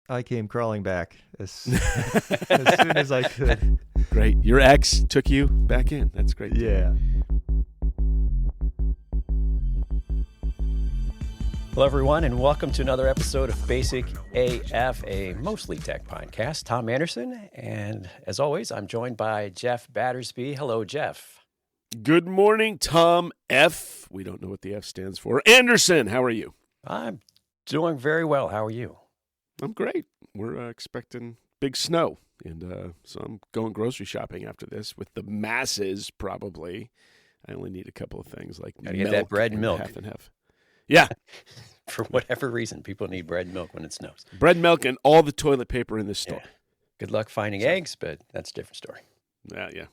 I came crawling back as soon as I could. Great. Your ex took you back in. That's great. Yeah. Hello, everyone, and welcome to another episode of Basic AF, a mostly tech podcast. Tom Anderson, and as always, I'm joined by Jeff Battersby. Hello, Jeff. Good morning, Tom F. We don't know what the F stands for. Anderson, how are you? I'm doing very well. How are you? I'm great. We're expecting big snow, and so I'm going grocery shopping after this with the masses, probably. I only need a couple of things like Gotta milk get that bread and milk. half and half. Yeah. For whatever reason, people need bread and milk when it snows. Bread, milk, and all the toilet paper in the store. Yeah. Good luck finding eggs, but that's a different story. Yeah.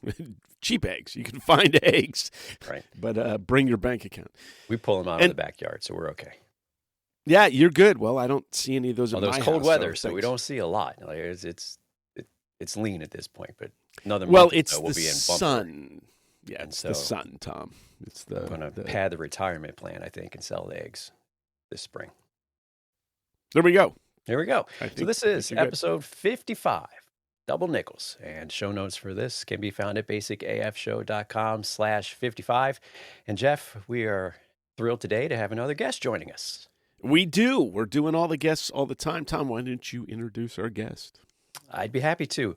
Cheap eggs. You can find eggs. Right. But bring your bank account. We pull them out of the backyard, so we're okay. Yeah, you're good. Well, I don't see any of those in my Although it's house. cold weather, so we don't see a lot. Like, it's lean at this point, but another month it's we'll the be in sun. Yeah, And it's so the sun, Tom. It's the. I'm going to pad the retirement plan, I think, and sell the eggs this spring. There we go. Here we go. So this is you're good. episode 55, Double Nickels. And show notes for this can be found at basicafshow.com/55. And Jeff, we are thrilled today to have another guest joining us. We do. We're doing all the guests all the time. Tom, why don't you introduce our guest? I'd be happy to.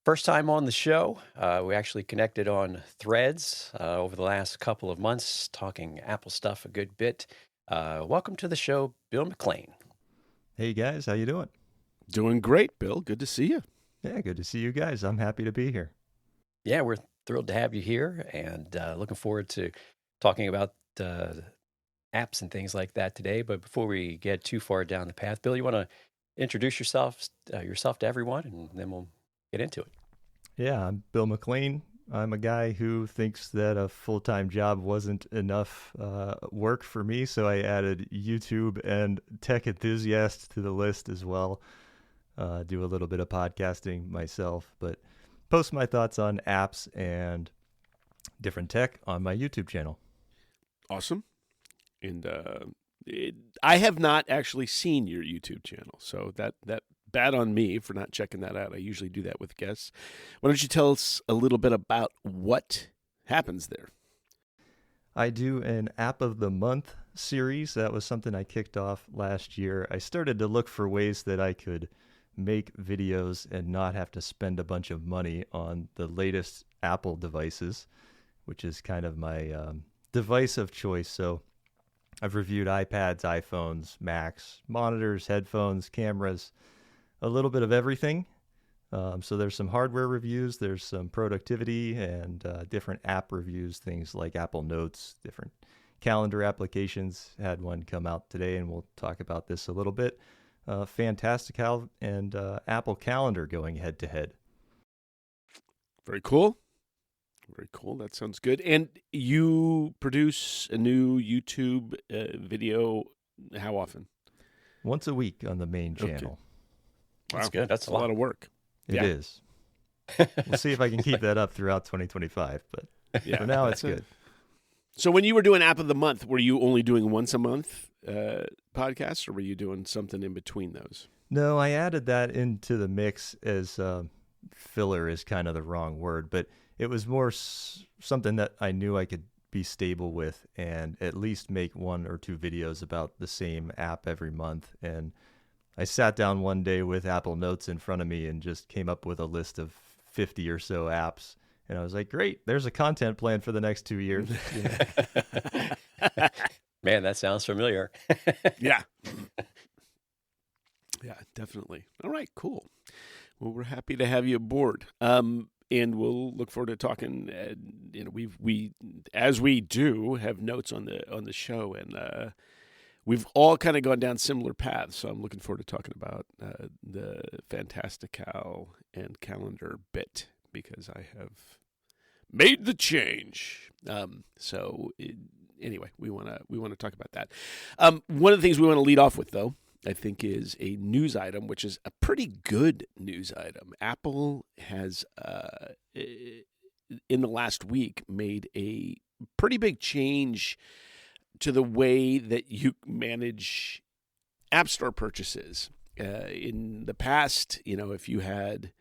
First time on the show. We actually connected on Threads over the last couple of months, talking Apple stuff a good bit. Welcome to the show, Bill McLean. Hey guys, how you doing? Doing great, Bill. Good to see you. Yeah, good to see you guys. I'm happy to be here. Yeah, we're thrilled to have you here and looking forward to talking about apps and things like that today. But before we get too far down the path, Bill, you want to introduce yourself to everyone, and then we'll get into it. Yeah, I'm Bill McLean. I'm a guy who thinks that a full-time job wasn't enough work for me, so I added YouTube and tech enthusiast to the list as well. Do a little bit of podcasting myself, but post my thoughts on apps and different tech on my YouTube channel. Awesome. And I have not actually seen your YouTube channel, so that bad on me for not checking that out. I usually do that with guests. Why don't you tell us a little bit about what happens there? I do an App of the Month series. That was something I kicked off last year. I started to look for ways that I could make videos and not have to spend a bunch of money on the latest Apple devices, which is kind of my device of choice. So I've reviewed iPads, iPhones, Macs, monitors, headphones, cameras, a little bit of everything. So there's some hardware reviews, there's some productivity and different app reviews, things like Apple Notes, different calendar applications. Had one come out today, and we'll talk about this a little bit. Fantastical and Apple Calendar going head to head. Very cool. Very cool. That sounds good. And you produce a new YouTube video how often? Once a week on the main channel. Okay. That's Wow. good. That's a lot of work. It is. We'll see if I can keep that up throughout 2025, but for now it's good. So when you were doing App of the Month, were you only doing once a month podcasts, or were you doing something in between those? No, I added that into the mix as filler is kind of the wrong word, but it was more something that I knew I could be stable with and at least make one or two videos about the same app every month. And I sat down one day with Apple Notes in front of me and just came up with a list of 50 or so apps. And I was like, great, there's a content plan for the next 2 years. Man, that sounds familiar. Yeah. Yeah, definitely. All right, cool. Well, we're happy to have you aboard. And we'll look forward to talking. We as we do have notes on the show, and we've all kind of gone down similar paths. So I'm looking forward to talking about the Fantastical and Calendar bit because I have made the change. Anyway, we want to talk about that. One of the things we want to lead off with, though, I think, is a news item, which is a pretty good news item. Apple has, in the last week, made a pretty big change to the way that you manage App Store purchases. In the past, if you had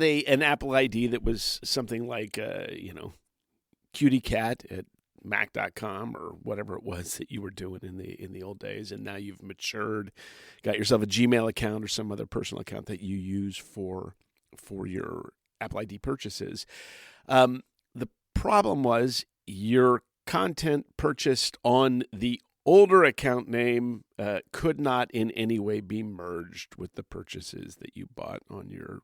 an Apple ID that was something like, cutie cat at mac.com or whatever it was that you were doing in the old days, and now you've matured, got yourself a Gmail account or some other personal account that you use for your Apple ID purchases. The problem was your content purchased on the older account name could not in any way be merged with the purchases that you bought on your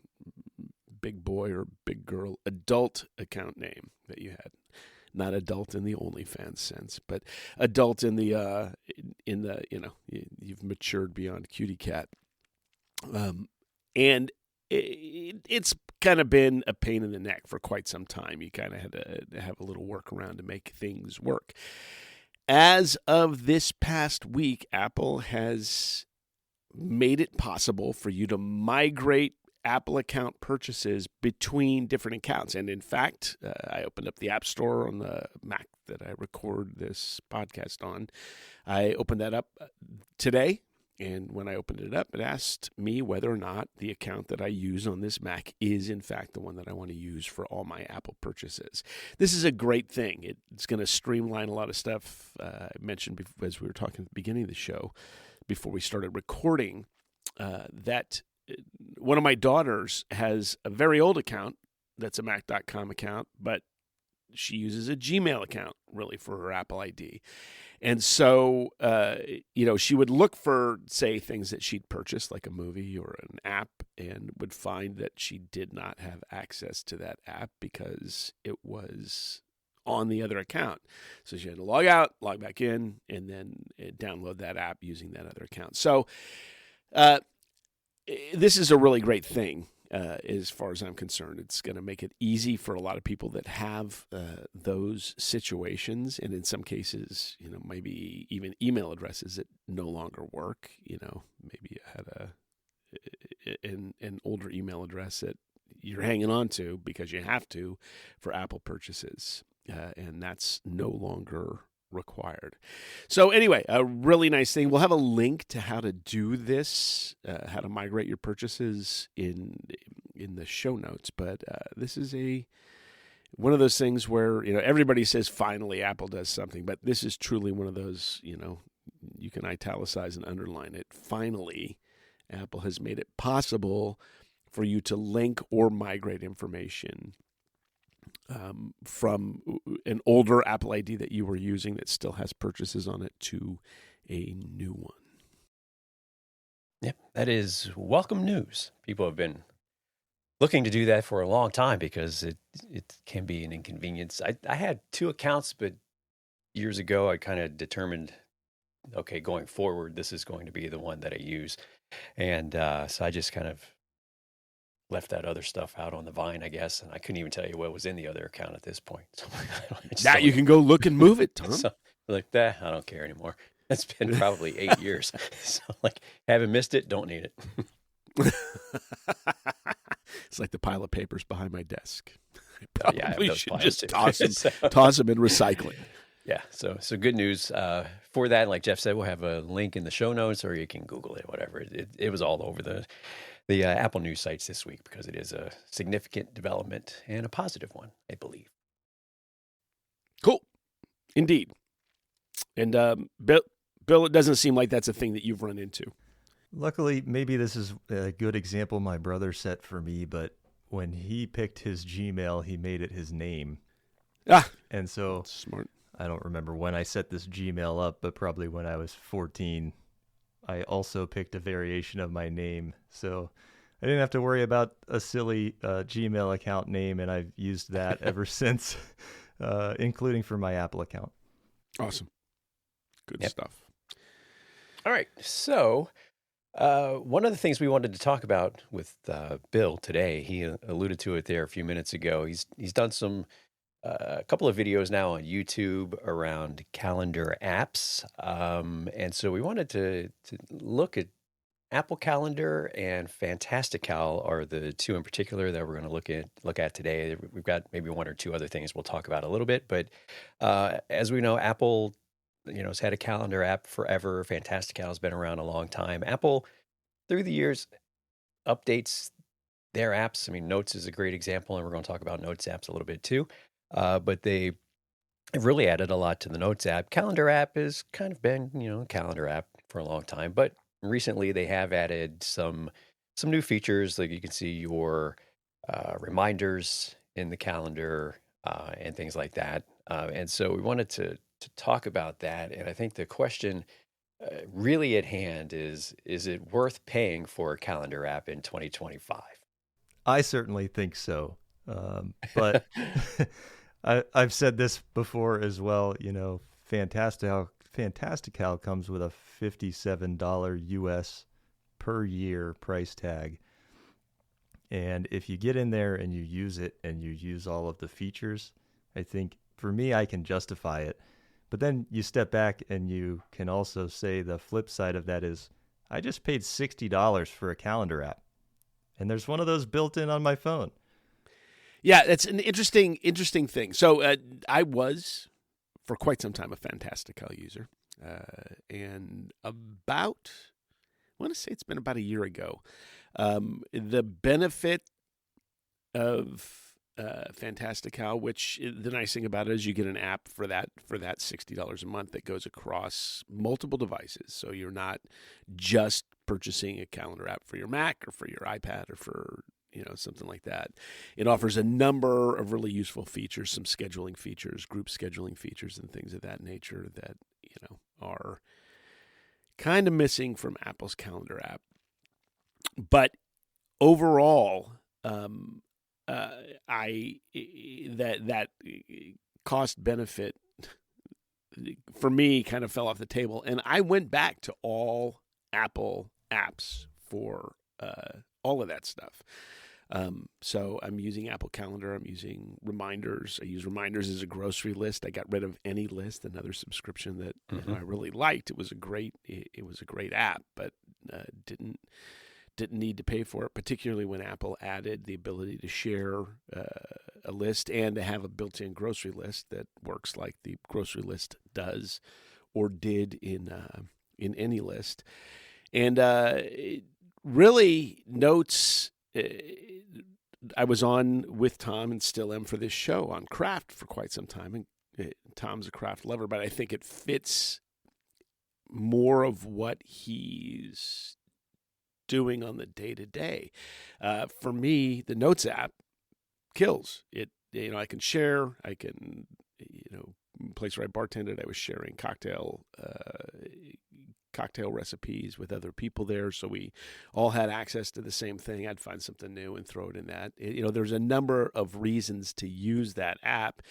big boy or big girl adult account name that you had. Not adult in the OnlyFans sense, but adult in the you've matured beyond cutie cat. And it's kind of been a pain in the neck for quite some time. You kind of had to have a little workaround to make things work. As of this past week, Apple has made it possible for you to migrate Apple account purchases between different accounts. And in fact, I opened up the App Store on the Mac that I record this podcast on. I opened that up today. And when I opened it up, it asked me whether or not the account that I use on this Mac is, in fact, the one that I want to use for all my Apple purchases. This is a great thing. It's going to streamline a lot of stuff. I mentioned as we were talking at the beginning of the show, before we started recording, that one of my daughters has a very old account that's a Mac.com account, but she uses a Gmail account really for her Apple ID. And so, she would look for, say, things that she'd purchased, like a movie or an app, and would find that she did not have access to that app because it was on the other account. So she had to log out, log back in, and then download that app using that other account. So this is a really great thing. As far as I'm concerned, it's going to make it easy for a lot of people that have those situations, and in some cases, maybe even email addresses that no longer work. Maybe you had an older email address that you're hanging on to because you have to for Apple purchases, and that's no longer required. So anyway, a really nice thing. We'll have a link to how to do this, how to migrate your purchases in the show notes. But this is one of those things where everybody says finally Apple does something, but this is truly one of those. You can italicize and underline it. Finally, Apple has made it possible for you to link or migrate information from an older Apple ID that you were using that still has purchases on it to a new one. Yep, that is welcome news. People have been looking to do that for a long time because it can be an inconvenience. I had two accounts, but years ago I kind of determined, okay, going forward, this is going to be the one that I use. And so I just kind of left that other stuff out on the vine, I guess, and I couldn't even tell you what was in the other account at this point. So now you can go look and move it, Tom. So, like that, I don't care anymore. It's been probably 8 years. So, haven't missed it, don't need it. It's like the pile of papers behind my desk. I probably should just toss them in recycling. Yeah, so good news for that. Like Jeff said, we'll have a link in the show notes, or you can Google it, whatever. It was all over the Apple News sites this week because it is a significant development and a positive one, I believe. Cool. Indeed. And Bill, it doesn't seem like that's a thing that you've run into. Luckily, maybe this is a good example my brother set for me, but when he picked his Gmail, he made it his name. And so smart. I don't remember when I set this Gmail up, but probably when I was 14. I also picked a variation of my name, so I didn't have to worry about a silly Gmail account name, and I've used that ever since, including for my Apple account. Awesome. Good stuff. All right, so one of the things we wanted to talk about with Bill today, he alluded to it there a few minutes ago. He's done a couple of videos now on YouTube around calendar apps. And so we wanted to look at Apple Calendar and Fantastical are the two in particular that we're going to look at today. We've got maybe one or two other things we'll talk about a little bit, but as we know, Apple has had a calendar app forever. Fantastical's been around a long time. Apple, through the years, updates their apps. I mean, Notes is a great example, and we're going to talk about Notes apps a little bit too. But they have really added a lot to the Notes app. Calendar app has kind of been, a calendar app for a long time, but recently they have added some new features, like you can see your reminders in the calendar and things like that. And so we wanted to talk about that. And I think the question really at hand is it worth paying for a calendar app in 2025? I certainly think so. But I've said this before as well. Fantastical comes with a $57 US per year price tag. And if you get in there and you use it and you use all of the features, I think for me, I can justify it. But then you step back and you can also say the flip side of that is I just paid $60 for a calendar app. And there's one of those built in on my phone. Yeah, that's an interesting thing. So I was, for quite some time, a Fantastical user. And I want to say it's been about a year ago, the benefit of Fantastical, which the nice thing about it is you get an app for that $60 a month that goes across multiple devices. So you're not just purchasing a calendar app for your Mac or for your iPad or for something like that. It offers a number of really useful features, some scheduling features, group scheduling features, and things of that nature that are kind of missing from Apple's calendar app. But overall, that cost benefit for me kind of fell off the table, and I went back to all Apple apps for all of that stuff. So I'm using Apple Calendar. I'm using Reminders. I use Reminders as a grocery list. I got rid of AnyList, another subscription that I really liked. It was a great app, but didn't need to pay for it, particularly when Apple added the ability to share a list and to have a built-in grocery list that works like the grocery list does or did in AnyList. And really, Notes, I was on with Tom and still am for this show on craft for quite some time. And Tom's a craft lover, but I think it fits more of what he's doing on the day-to-day. For me, the Notes app kills it. I can share. I can, place where I bartended, I was sharing cocktail recipes with other people there, so we all had access to the same thing. I'd find something new and throw it in that. There's a number of reasons to use that app,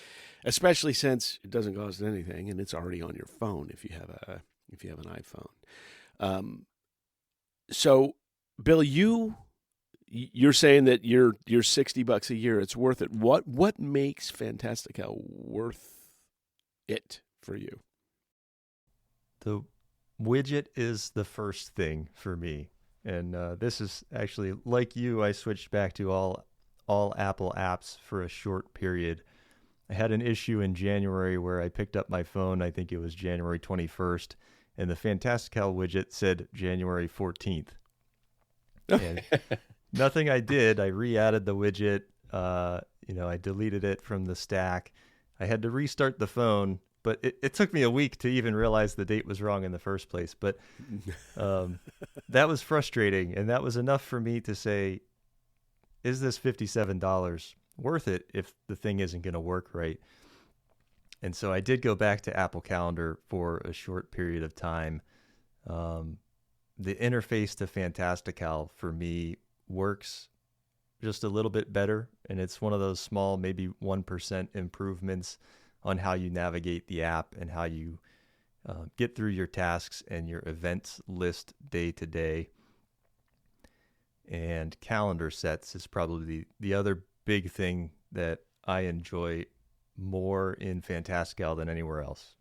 especially since it doesn't cost anything and it's already on your phone if you have an iPhone. So, Bill, you're saying that you're $60 a year. It's worth it. What makes Fantastical worth it for you? The widget is the first thing for me. And this is actually, like you, I switched back to all Apple apps for a short period. I had an issue in January where I picked up my phone, I think it was January 21st, and the Fantastical widget said January 14th. And nothing I did. I re-added the widget. I deleted it from the stack. I had to restart the phone, but it took me a week to even realize the date was wrong in the first place. But that was frustrating, and that was enough for me to say, is this $57 worth it if the thing isn't going to work right? And so I did go back to Apple Calendar for a short period of time. The interface to Fantastical for me works just a little bit better, and it's one of those small, maybe 1% improvements on how you navigate the app and how you get through your tasks and your events list day to day. And calendar sets is probably the other big thing that I enjoy more in Fantastical than anywhere else.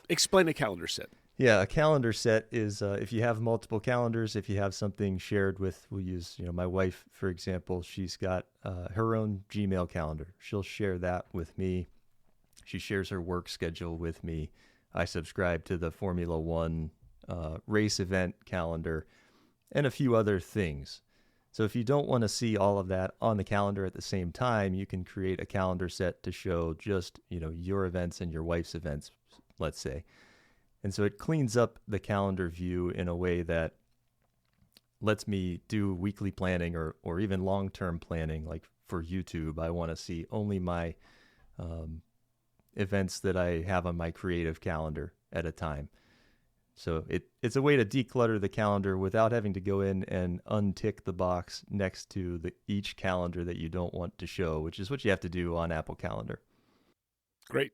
Explain a calendar set. Yeah, a calendar set is if you have multiple calendars, if you have something shared with, we'll use, my wife, for example, she's got her own Gmail calendar. She'll share that with me. She shares her work schedule with me. I subscribe to the Formula One race event calendar and a few other things. So if you don't want to see all of that on the calendar at the same time, you can create a calendar set to show just, your events and your wife's events, let's say. And so it cleans up the calendar view in a way that lets me do weekly planning or even long-term planning. Like for YouTube, I want to see only my events that I have on my creative calendar at a time. So it's a way to declutter the calendar without having to go in and untick the box next to each calendar that you don't want to show, which is what you have to do on Apple Calendar. Great.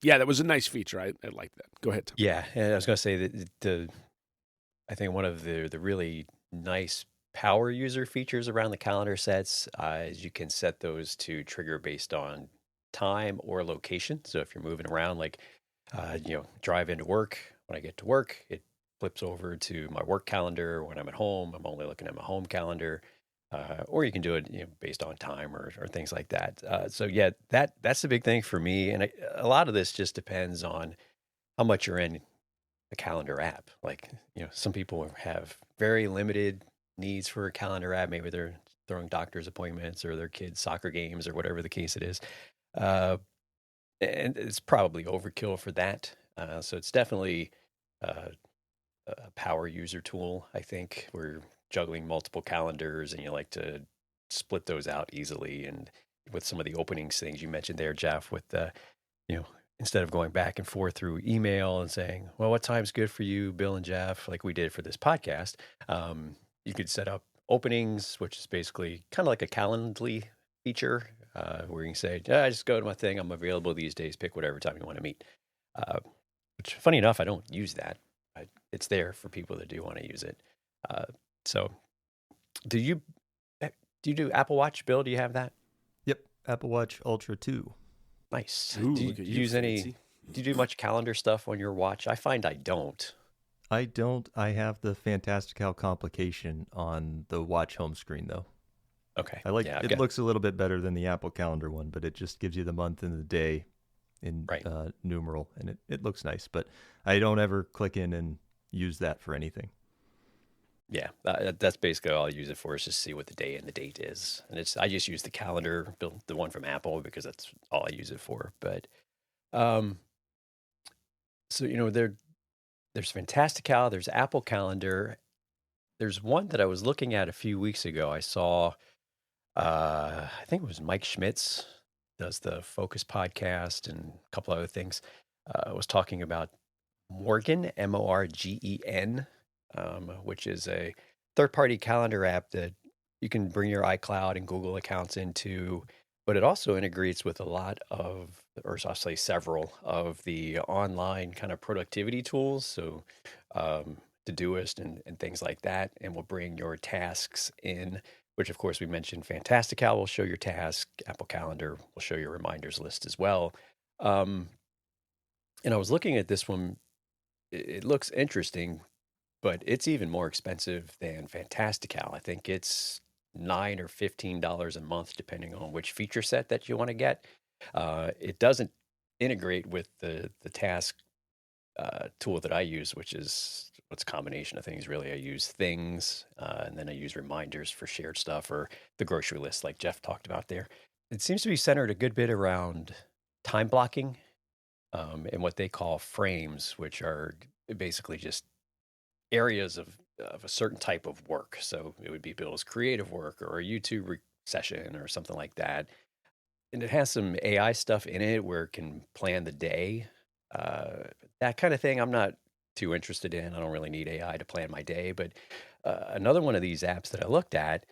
Yeah, that was a nice feature. I like that. Go ahead, Tom. Yeah, and I was going to say that I think one of the really nice power user features around the calendar sets is you can set those to trigger based on time or location. So if you're moving around, like drive into work, when I get to work, it flips over to my work calendar. When I'm at home, I'm only looking at my home calendar. Or you can do it based on time or things like that. So yeah, that's the big thing for me. And a lot of this just depends on how much you're in a calendar app. Like, some people have very limited needs for a calendar app. Maybe they're throwing doctor's appointments or their kids' soccer games or whatever the case it is. And it's probably overkill for that. So it's definitely a power user tool, I think, where you're juggling multiple calendars and you like to split those out easily. And with some of the openings things you mentioned there, Jeff, with instead of going back and forth through email and saying, well, what time's good for you, Bill and Jeff, like we did for this podcast, you could set up openings, which is basically kind of like a Calendly feature, where you can say, I just go to my thing. I'm available these days. Pick whatever time you want to meet. Which, funny enough, I don't use that. It's there for people that do want to use it. So do you do Apple Watch, Bill? Do you have that? Yep, Apple Watch Ultra 2. Nice. Ooh, do you look at use fancy. do you do much calendar stuff on your watch? I find I don't. I don't. I have the Fantastical complication on the watch home screen, though. Okay. I like Yeah, it. Looks a little bit better than the Apple Calendar one, but it just gives you the month and the day in Right. numeral, and it looks nice. But I don't ever click in and use that for anything. Yeah, that's basically all I use it for, is just see what the day and the date is. And I just use the calendar, the one from Apple, because that's all I use it for. But so there's Fantastical, there's Apple Calendar. There's one that I was looking at a few weeks ago. I saw, I think it was Mike Schmitz, does the Focus podcast and a couple other things. Was talking about Morgen, Morgen, which is a third-party calendar app that you can bring your iCloud and Google accounts into, but it also integrates with a lot of, or I'll say several of the online kind of productivity tools. So Todoist and things like that, and will bring your tasks in, which of course we mentioned Fantastical will show your task. Apple Calendar will show your reminders list as well. And I was looking at this one. It looks interesting, but it's even more expensive than Fantastical. I think it's $9 or $15 a month, depending on which feature set that you want to get. It doesn't integrate with the task tool that I use, which is what's a combination of things, really. I use Things, and then I use reminders for shared stuff, or the grocery list, like Jeff talked about there. It seems to be centered a good bit around time blocking, and what they call frames, which are basically just areas of a certain type of work. So it would be Bill's creative work or a YouTube session or something like that. And it has some AI stuff in it where it can plan the day. That kind of thing I'm not too interested in. I don't really need AI to plan my day. But another one of these apps that I looked at,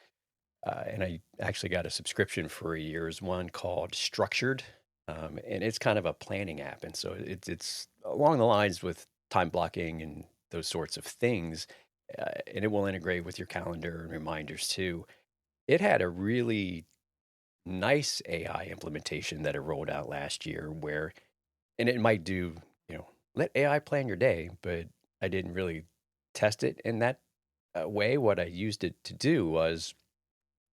and I actually got a subscription for a year, is one called Structured. And it's kind of a planning app. And so it's along the lines with time blocking and those sorts of things. And it will integrate with your calendar and reminders too. It had a really nice AI implementation that it rolled out last year and it might do, let AI plan your day, but I didn't really test it in that way. What I used it to do was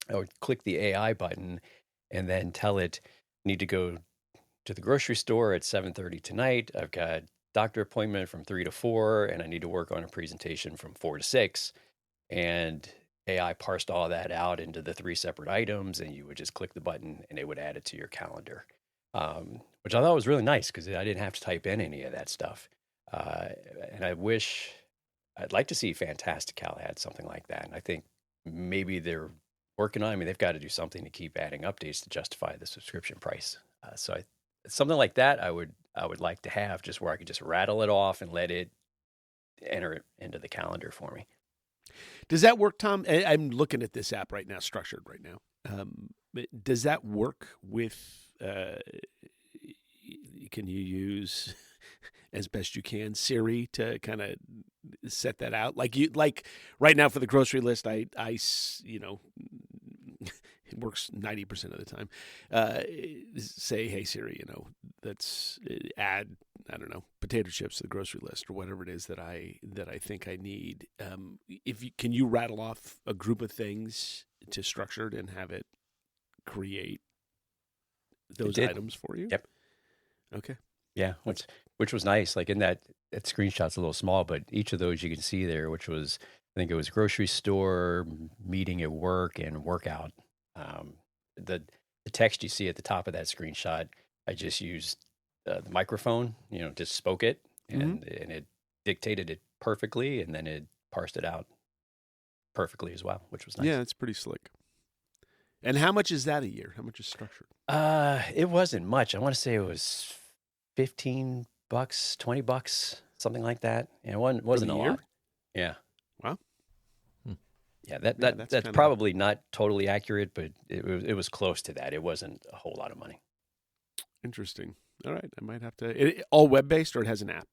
I would click the AI button and then tell it, need to go to the grocery store at 7:30 tonight. I've got doctor appointment from 3 to 4, and I need to work on a presentation from 4 to 6. And AI parsed all that out into the 3 separate items, and you would just click the button and it would add it to your calendar, which I thought was really nice because I didn't have to type in any of that stuff. Uh, and I'd like to see Fantastical add something like that. And I think maybe they're working on. I mean, they've got to do something to keep adding updates to justify the subscription price. Something like that, I would like to have, just where I could just rattle it off and let it enter it into the calendar for me. Does that work, Tom? I'm looking at this app right now, Structured right now. Does that work with? Can you use, as best you can, Siri to kind of set that out? Like right now for the grocery list, I it works 90% of the time. Say, hey Siri, let's add, I don't know, potato chips to the grocery list or whatever it is that I think I need. Can you rattle off a group of things to Structured and have it create those items for you? Yep. Okay. Yeah, which was nice. Like in that screenshot's a little small, but each of those you can see there, which was, I think it was grocery store, meeting at work, and workout. The text you see at the top of that screenshot, I just used the microphone, just spoke it, and it dictated it perfectly, and then it parsed it out perfectly as well, which was nice. Yeah, it's pretty slick. And how much is that a year? How much is Structured? It wasn't much. I want to say it was $15, $20, something like that. And it wasn't a lot. Yeah. Wow. Yeah, that's probably not totally accurate, but it was close to that. It wasn't a whole lot of money. Interesting. All right, I might have to. All web based, or it has an app?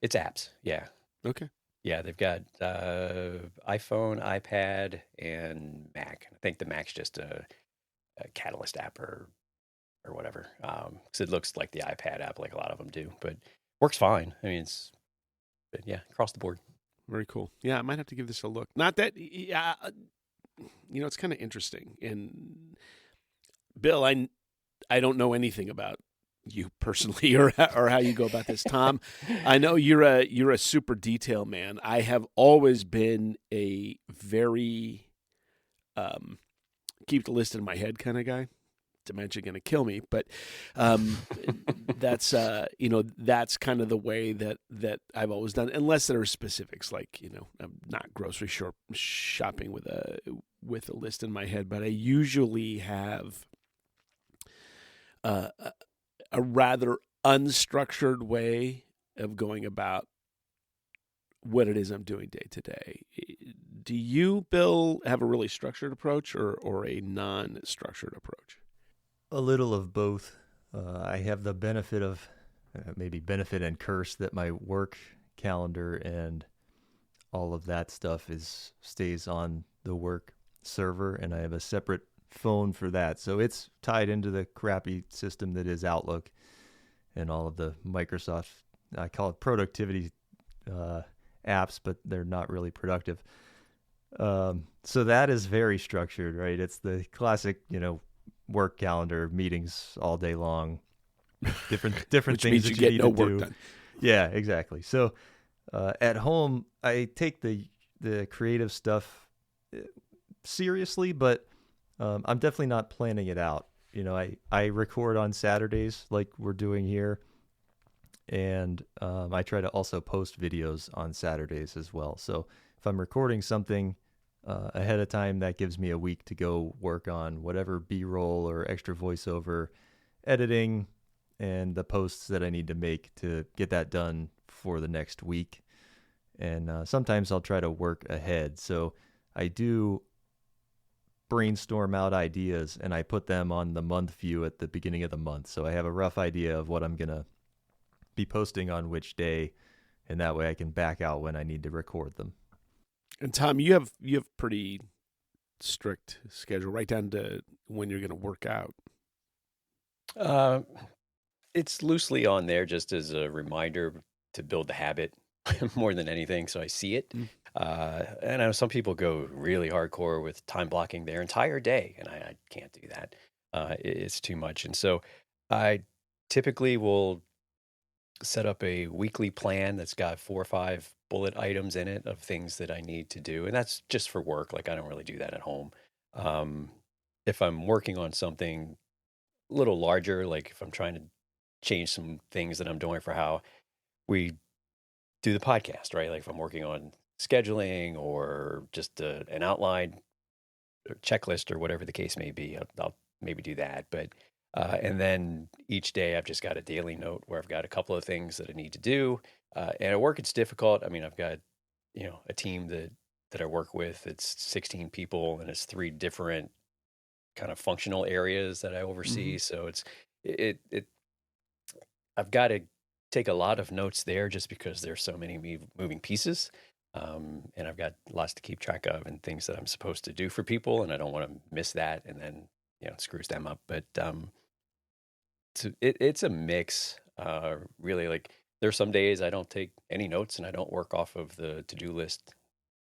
It's apps. Yeah. Okay. Yeah, they've got iPhone, iPad, and Mac. I think the Mac's just a Catalyst app or whatever. Because it looks like the iPad app, like a lot of them do, but works fine. I mean, but yeah, across the board. Very cool. Yeah, I might have to give this a look. Not that, it's kind of interesting. And Bill, I don't know anything about you personally or how you go about this. Tom, I know you're a super detail man. I have always been a very keep the list in my head kind of guy. Dementia going to kill me, but that's that's kind of the way that I've always done, unless there are specifics, like I'm not grocery shopping with a list in my head, but I usually have a rather unstructured way of going about what it is I'm doing day to day. Do you, Bill, have a really structured approach or a non-structured approach? A little of both. I have the benefit of maybe benefit and curse that my work calendar and all of that stuff stays on the work server, and I have a separate phone for that. So it's tied into the crappy system that is Outlook and all of the Microsoft, I call it productivity apps, but they're not really productive. So that is very structured, right? It's the classic, work calendar, meetings all day long, different things that you need to do. Done. Yeah, exactly. So at home, I take the creative stuff seriously, but I'm definitely not planning it out. I record on Saturdays like we're doing here, and I try to also post videos on Saturdays as well. So if I'm recording something ahead of time, that gives me a week to go work on whatever B-roll or extra voiceover editing and the posts that I need to make to get that done for the next week. And sometimes I'll try to work ahead. So I do brainstorm out ideas and I put them on the month view at the beginning of the month. So I have a rough idea of what I'm going to be posting on which day, and that way I can back out when I need to record them. And Tom, you have pretty strict schedule, right down to when you're going to work out. It's loosely on there just as a reminder to build the habit more than anything, so I see it. And I know some people go really hardcore with time blocking their entire day, and I can't do that. It's too much. And so I typically will set up a weekly plan that's got 4 or 5 bullet items in it of things that I need to do. And that's just for work. Like I don't really do that at home. Um, if I'm working on something a little larger, like if I'm trying to change some things that I'm doing for how we do the podcast, right? Like if I'm working on scheduling or just an outline or checklist or whatever the case may be, I'll maybe do that. But and then each day I've just got a daily note where I've got a couple of things that I need to do. And at work it's difficult. I mean, I've got a team that I work with. It's 16 people and it's 3 different kind of functional areas that I oversee. So it I've got to take a lot of notes there just because there's so many moving pieces. And I've got lots to keep track of and things that I'm supposed to do for people, and I don't want to miss that, and then it screws them up. But it's a mix. Really, like there's some days I don't take any notes and I don't work off of the to-do list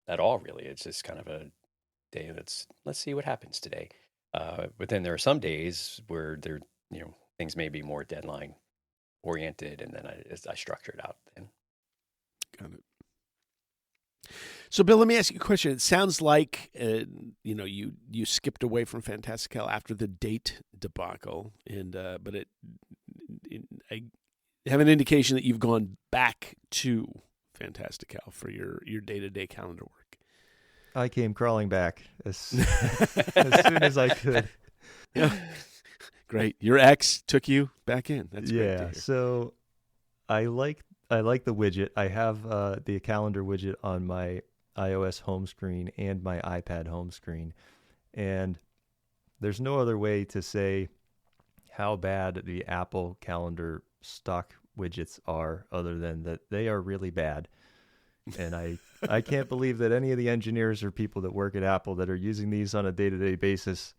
at all. Really, it's just kind of a day that's let's see what happens today. But then there are some days where things may be more deadline oriented, and then I structure it out. Then Got it. So, Bill, let me ask you a question. It sounds like you skipped away from Fantastical after the date debacle, and but I have an indication that you've gone back to Fantastical for your day-to-day calendar work. I came crawling back as soon as I could. Yeah. Great. Your ex took you back in. That's great to hear. So I like the widget. I have the calendar widget on my iOS home screen and my iPad home screen. And there's no other way to say how bad the Apple calendar stock widgets are other than that they are really bad. And I can't believe that any of the engineers or people that work at Apple that are using these on a day-to-day basis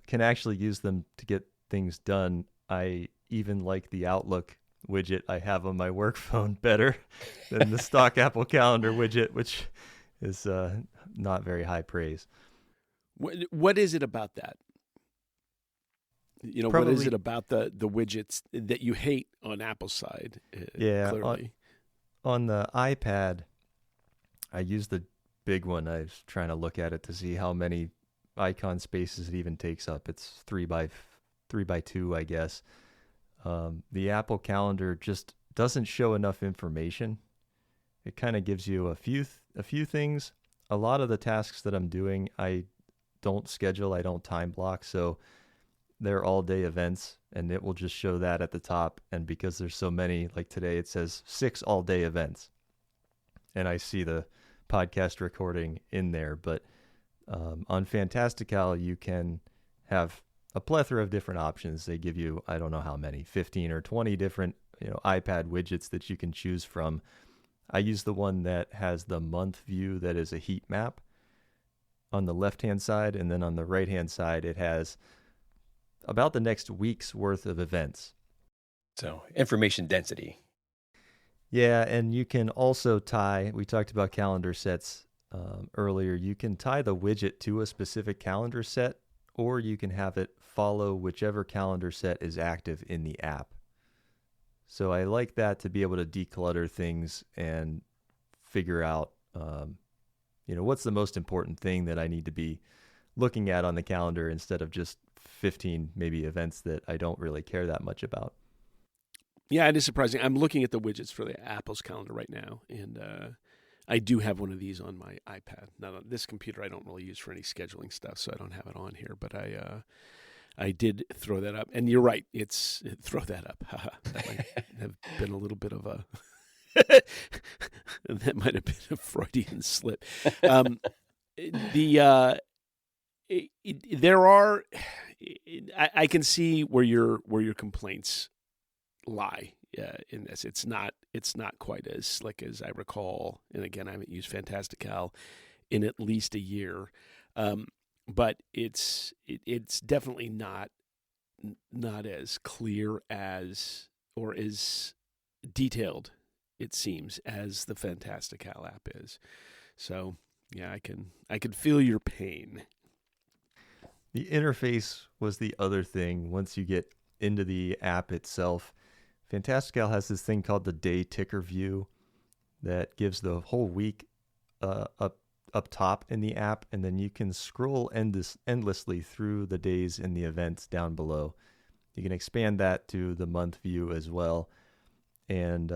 can actually use them to get things done. I even like the Outlook widget I have on my work phone better than the stock Apple Calendar widget, which is not very high praise. What is it about that? What is it about the widgets that you hate on Apple's side? Clearly. On the iPad, I use the big one. I was trying to look at it to see how many icon spaces it even takes up. It's 3 by 2, I guess. The Apple Calendar just doesn't show enough information. It kind of gives you a few things. A lot of the tasks that I'm doing, I don't schedule, I don't time block, so they're all-day events, and it will just show that at the top. And because there's so many, like today, it says 6 all-day events, and I see the podcast recording in there. But on Fantastical, you can have a plethora of different options. They give you, I don't know how many, 15 or 20 different iPad widgets that you can choose from. I use the one that has the month view that is a heat map on the left-hand side, and then on the right-hand side, it has about the next week's worth of events. So information density. Yeah, and you can also tie, we talked about calendar sets earlier, you can tie the widget to a specific calendar set, or you can have it follow whichever calendar set is active in the app. So I like that to be able to declutter things and figure out, what's the most important thing that I need to be looking at on the calendar instead of just 15 maybe events that I don't really care that much about. Yeah, it is surprising. I'm looking at the widgets for the Apple's calendar right now, and I do have one of these on my iPad. Now, this computer I don't really use for any scheduling stuff, so I don't have it on here, but I did throw that up. And you're right, it's throw that up. That might have been a little bit of a that might have been a Freudian slip. There are I can see where your complaints lie in this. It's not quite as slick as I recall. And again, I haven't used Fantastical in at least a year. But it's definitely not as clear as or as detailed, it seems, as the Fantastical app is. So yeah, I can feel your pain. The interface was the other thing. Once you get into the app itself, Fantastical has this thing called the day ticker view that gives the whole week up top in the app, and then you can scroll endlessly through the days and the events down below. You can expand that to the month view as well. And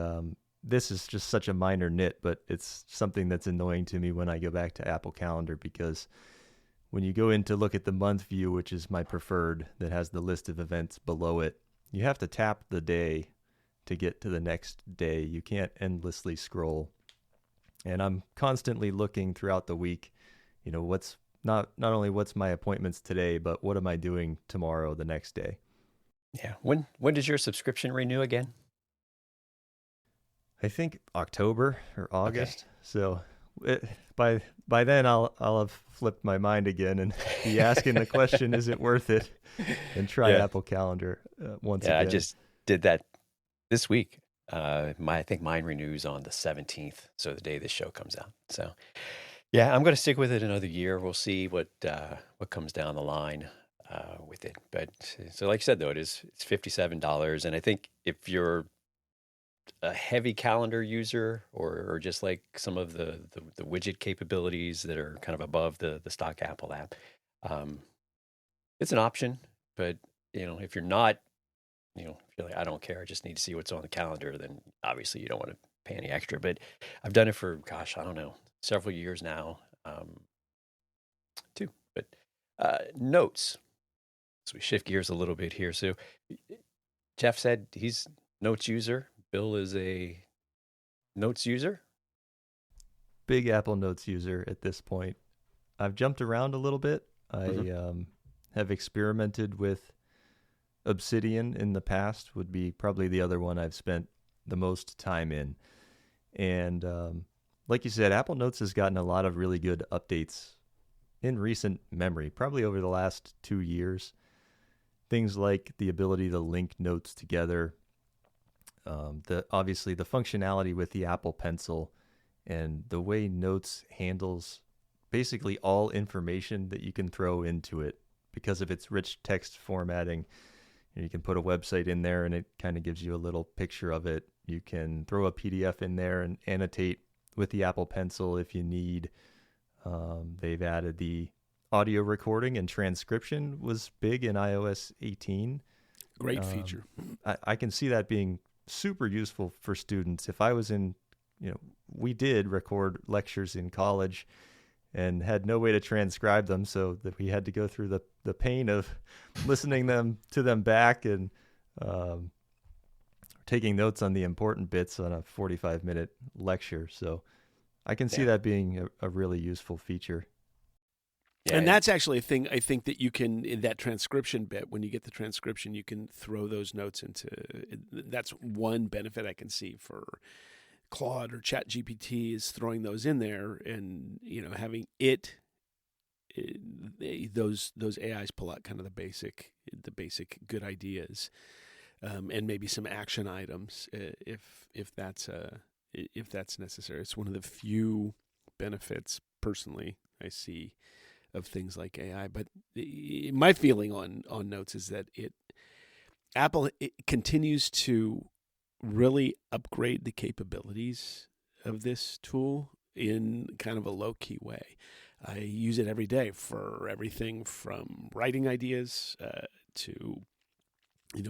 this is just such a minor nit, but it's something that's annoying to me when I go back to Apple Calendar, because when you go in to look at the month view, which is my preferred, that has the list of events below it, you have to tap the day to get to the next day. You can't endlessly scroll. And I'm constantly looking throughout the week, what's not only what's my appointments today, but what am I doing tomorrow, the next day. Yeah. When does your subscription renew again? I think October or August. Okay. So by then I'll have flipped my mind again and be asking the question, is it worth it? And try Apple Calendar once again. Yeah, I just did that this week. I think mine renews on the 17th, so the day this show comes out. So, yeah, I'm going to stick with it another year. We'll see what comes down the line with it. But so, like you said, though, it's $57, and I think if you're a heavy calendar user or just like some of the widget capabilities that are kind of above the stock Apple app, it's an option. But if you're not, if you're like, I don't care, I just need to see what's on the calendar, then obviously you don't want to pay any extra. But I've done it for, gosh, I don't know, several years now, too. But notes. So we shift gears a little bit here. So Jeff said he's notes user. Bill is a notes user. Big Apple Notes user at this point. I've jumped around a little bit. I have experimented with Obsidian in the past, would be probably the other one I've spent the most time in. And like you said, Apple Notes has gotten a lot of really good updates in recent memory, probably over the last 2 years. Things like the ability to link notes together, obviously the functionality with the Apple Pencil, and the way Notes handles basically all information that you can throw into it because of its rich text formatting. You can put a website in there and it kind of gives you a little picture of it. You can throw a PDF in there and annotate with the Apple Pencil if you need. They've added the audio recording, and transcription was big in iOS 18. Great feature. I can see that being super useful for students. If I was in, we did record lectures in college and had no way to transcribe them, so that we had to go through the pain of listening to them back and taking notes on the important bits on a 45-minute lecture. So I can see that being a really useful feature. Yeah, and that's actually a thing I think that you can, in that transcription bit, when you get the transcription, you can throw those notes into, that's one benefit I can see for Claude or ChatGPT, is throwing those in there and, having those AIs pull out kind of the basic good ideas, and maybe some action items if that's necessary. It's one of the few benefits personally I see of things like AI. But my feeling on Notes is that Apple continues to really upgrade the capabilities of this tool in kind of a low-key way. I use it every day for everything from writing ideas to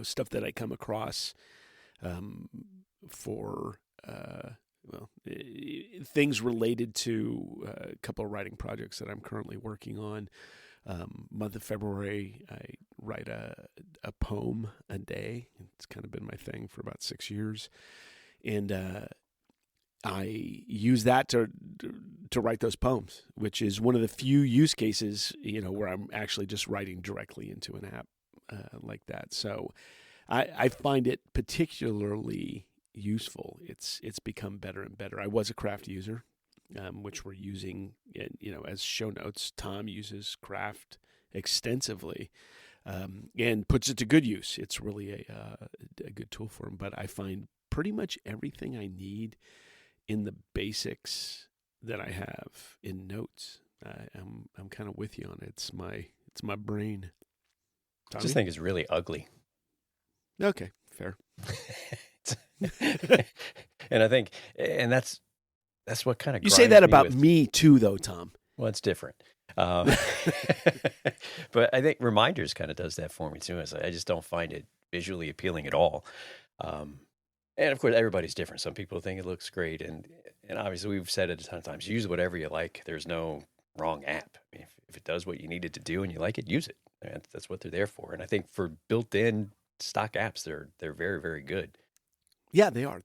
stuff that I come across for things related to a couple of writing projects that I'm currently working on. Month of February, I write a poem a day. It's kind of been my thing for about 6 years. And I use that to write those poems, which is one of the few use cases, where I'm actually just writing directly into an app like that. So I find it particularly useful. It's become better and better. I was a Craft user, which we're using, as show notes. Tom uses Craft extensively, and puts it to good use. It's really a good tool for him. But I find pretty much everything I need in the basics that I have in Notes. I'm kind of with you on it. It's my brain. I just think it's really ugly. Okay, fair. And I think, and that's what kind of You say that about me too, though, Tom. Well, it's different. But I think Reminders kind of does that for me too. I just don't find it visually appealing at all. And of course, everybody's different. Some people think it looks great, and obviously we've said it a ton of times. Use whatever you like. There's no wrong app. I mean, if it does what you need it to do and you like it, use it. And that's what they're there for. And I think for built-in stock apps, they're very, very good. Yeah, they are.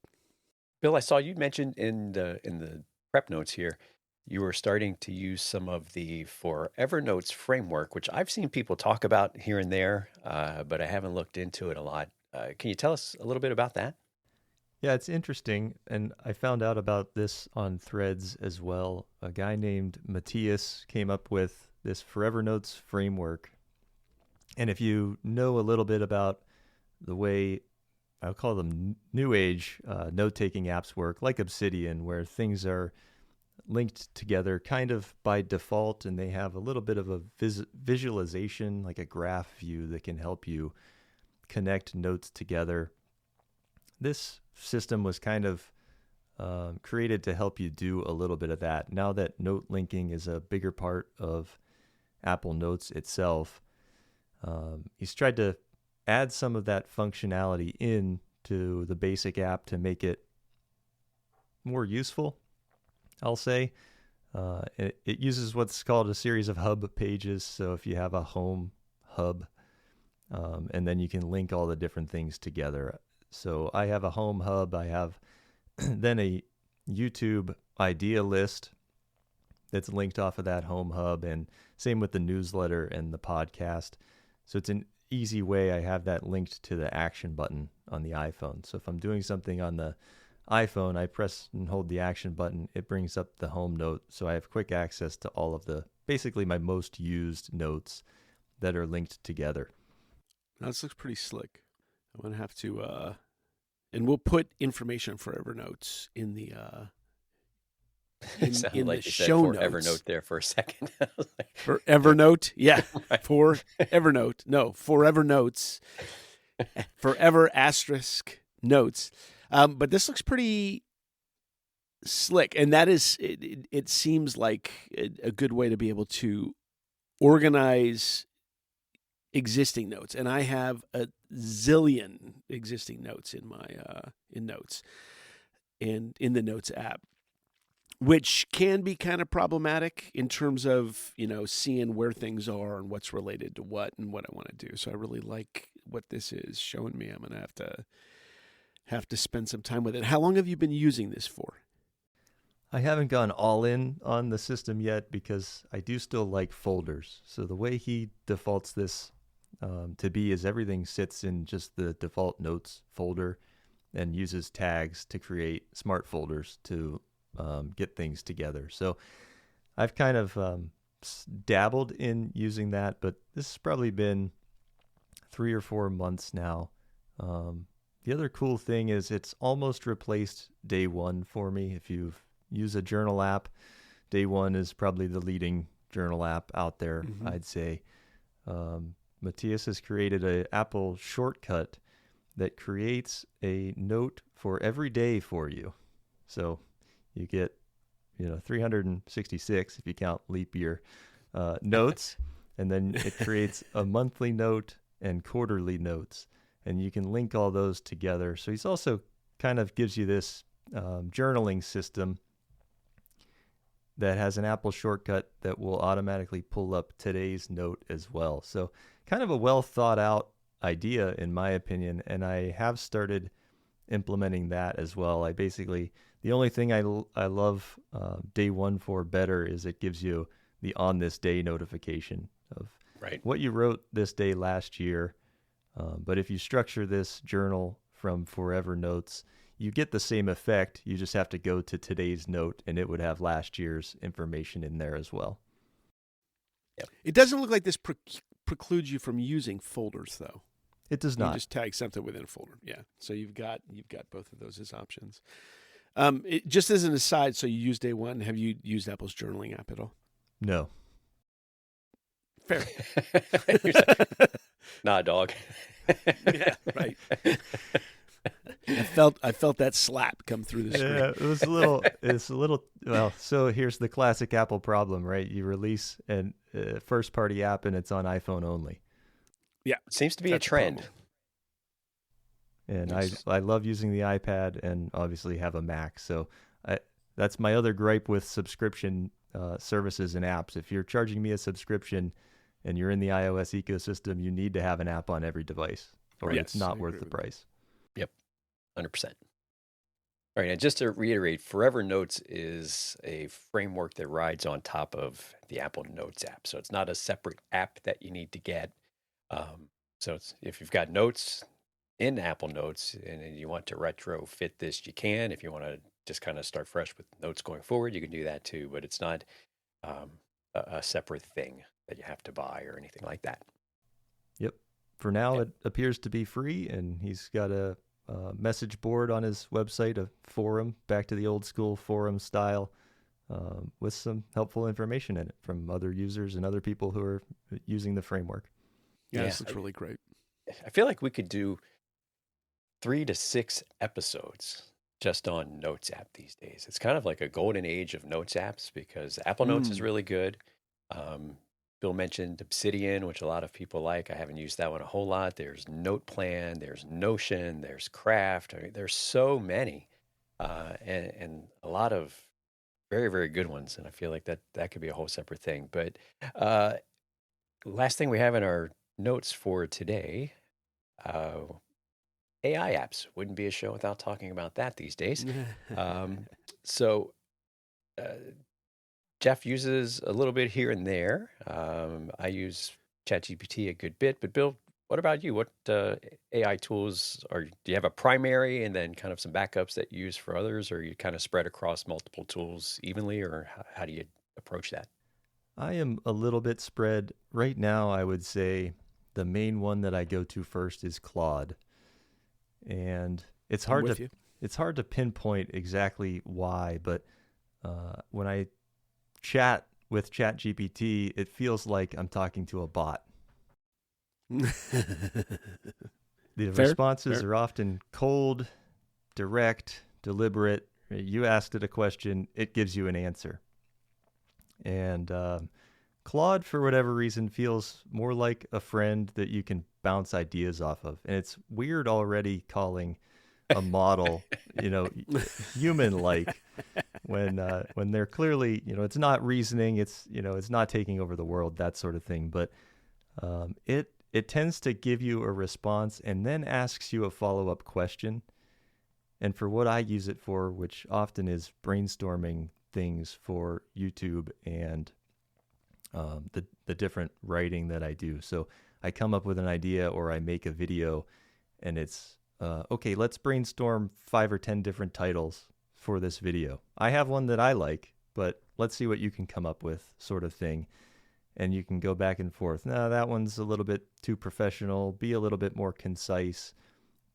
Bill, I saw you mentioned in the prep notes here, you were starting to use some of the Forever Notes framework, which I've seen people talk about here and there, but I haven't looked into it a lot. Can you tell us a little bit about that? Yeah, it's interesting, and I found out about this on Threads as well. A guy named Matthias came up with this Forever Notes framework. And if you know a little bit about the way, I'll call them new age note-taking apps work, like Obsidian, where things are linked together kind of by default, and they have a little bit of a visualization, like a graph view that can help you connect notes together. This system was kind of created to help you do a little bit of that. Now that note linking is a bigger part of Apple Notes itself, he's tried to add some of that functionality in to the basic app to make it more useful, I'll say. It uses what's called a series of hub pages. So if you have a home hub, and then you can link all the different things together. So I have a home hub. I have then a YouTube idea list that's linked off of that home hub, and same with the newsletter and the podcast. So it's an easy way. I have that linked to the action button on the iPhone. So if I'm doing something on the iPhone, I press and hold the action button. It brings up the home note. So I have quick access to all of basically my most used notes that are linked together. Now, this looks pretty slick. I'm going to have to, and we'll put information for Evernotes in the in like the show notes. Evernote there for a second. For Evernote, yeah, right. For Evernote, no, Forever Notes, Forever asterisk notes. But this looks pretty slick, and that is, it seems like a good way to be able to organize existing notes. And I have a zillion existing notes in my in Notes and in the Notes app, which can be kind of problematic in terms of, seeing where things are and what's related to what and what I want to do. So I really like what this is showing me. I'm going to have to spend some time with it. How long have you been using this for? I haven't gone all in on the system yet because I do still like folders. So the way he defaults this to be is everything sits in just the default notes folder and uses tags to create smart folders to get things together. So I've kind of dabbled in using that, but this has probably been 3 or 4 months now. The other cool thing is it's almost replaced Day One for me. If you use a journal app, Day One is probably the leading journal app out there, I'd say. Matthias has created an Apple shortcut that creates a note for every day for you. So you get, 366 if you count leap year notes, and then it creates a monthly note and quarterly notes, and you can link all those together. So he's also kind of gives you this journaling system that has an Apple shortcut that will automatically pull up today's note as well. So kind of a well thought out idea, in my opinion, and I have started implementing that as well. The only thing I love Day One for better is it gives you the on this day notification of what you wrote this day last year. But if you structure this journal from Forever Notes, you get the same effect. You just have to go to today's note, and it would have last year's information in there as well. Yep. It doesn't look like this precludes you from using folders, though. It does not. You just tag something within a folder. Yeah. So you've got both of those as options. Just as an aside, so you use Day One. Have you used Apple's journaling app at all? No. Fair. Nah, dog. Yeah, right. I felt that slap come through the screen. Yeah, it's a little, well, so here's the classic Apple problem, right? You release a first party app and it's on iPhone only. Yeah. It seems to be a That's the trend. problem. And Yes. I love using the iPad and obviously have a Mac. So that's my other gripe with subscription services and apps. If you're charging me a subscription and you're in the iOS ecosystem, you need to have an app on every device, or Yes, it's not I worth agree the with that. price. Yep, 100%. All right, and just to reiterate, Forever Notes is a framework that rides on top of the Apple Notes app. So it's not a separate app that you need to get. So if you've got Notes in Apple Notes and you want to retrofit this, you can. If you want to just kind of start fresh with Notes going forward, you can do that too. But it's not a separate thing that you have to buy or anything like that. Yep. For now, Yeah. it appears to be free, and he's got a message board on his website, a forum, back to the old school forum style, with some helpful information in it from other users and other people who are using the framework. Yeah, Yeah, this looks really great. I feel like we could do 3 to 6 episodes just on Notes app these days. It's kind of like a golden age of Notes apps because Apple Notes is really good. Bill mentioned Obsidian, which a lot of people like. I haven't used that one a whole lot. There's NotePlan, there's Notion, there's Craft. I mean, there's so many, and a lot of very, very good ones. And I feel like that could be a whole separate thing. But last thing we have in our notes for today, AI apps. Wouldn't be a show without talking about that these days. So Jeff uses a little bit here and there. I use ChatGPT a good bit, but Bill, what about you? What AI tools do you have a primary and then kind of some backups that you use for others, or you kind of spread across multiple tools evenly, or how do you approach that? I am a little bit spread. Right now, I would say the main one that I go to first is Claude. And it's I'm hard with to you. it's hard to pinpoint exactly why, but when I chat with ChatGPT, it feels like I'm talking to a bot. The Fair, responses fair. are often cold, direct, deliberate. You asked it a question, it gives you an answer. And Claude, for whatever reason, feels more like a friend that you can bounce ideas off of. And it's weird already calling a model, human-like when they're clearly, it's not reasoning, it's not taking over the world, that sort of thing. But it tends to give you a response and then asks you a follow-up question. And for what I use it for, which often is brainstorming things for YouTube and the different writing that I do. So I come up with an idea or I make a video and it's, okay, let's brainstorm 5 or 10 different titles for this video. I have one that I like, but let's see what you can come up with, sort of thing. And you can go back and forth. No, that one's a little bit too professional. Be a little bit more concise.